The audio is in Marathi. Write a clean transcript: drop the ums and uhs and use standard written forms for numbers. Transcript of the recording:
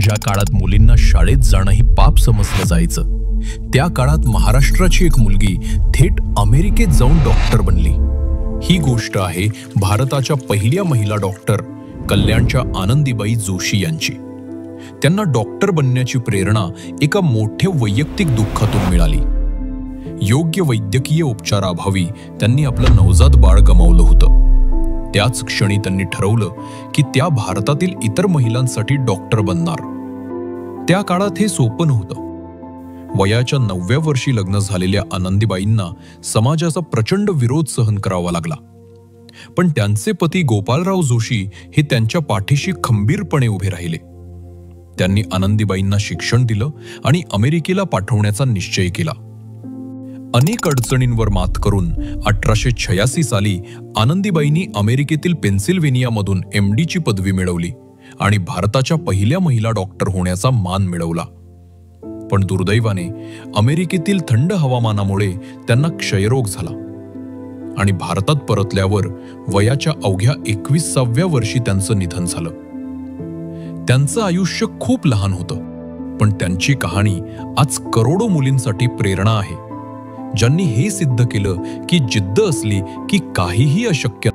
ज्या काळात मुलींना शाळेत जाणंही पाप समजलं जायचं, त्या काळात महाराष्ट्राची एक मुलगी थेट अमेरिकेत जाऊन डॉक्टर बनली। ही गोष्ट आहे भारताच्या पहिल्या महिला डॉक्टर कल्याणच्या आनंदीबाई जोशी यांची। त्यांना डॉक्टर बनण्याची प्रेरणा एका मोठ्या वैयक्तिक दुःखातून मिळाली। योग्य वैद्यकीय उपचाराअभावी त्यांनी आपलं नवजात बाळ गमावलं होतं। त्याच क्षणी त्यांनी ठरवलं की त्या भारतातील इतर महिलांसाठी डॉक्टर बनणार। त्या काळात हे सोपं नव्हतं। वयाच्या 9व्या वर्षी लग्न झालेल्या आनंदीबाईंना समाजाचा प्रचंड विरोध सहन करावा लागला, पण त्यांचे पती गोपालराव जोशी हे त्यांच्या पाठीशी खंबीरपणे उभे राहिले। त्यांनी आनंदीबाईंना शिक्षण दिलं आणि अमेरिकेला पाठवण्याचा निश्चय केला। अनेक अडचणींवर मात करून 1886 साली आनंदीबाईंनी अमेरिकेतील पेन्सिल्व्हेनियामधून MD ची पदवी मिळवली आणि भारताच्या पहिल्या महिला डॉक्टर होण्याचा मान मिळवला। पण दुर्दैवाने अमेरिकेतील थंड हवामानामुळे त्यांना क्षयरोग झाला आणि भारतात परतल्यावर वयाच्या अवघ्या 21व्या वर्षी त्यांचं निधन झालं। त्यांचं आयुष्य खूप लहान होतं, पण त्यांची कहाणी आज करोडो मुलींसाठी प्रेरणा आहे, ज्यांनी हे सिद्ध केलं की जिद्द असली की काहीही अशक्य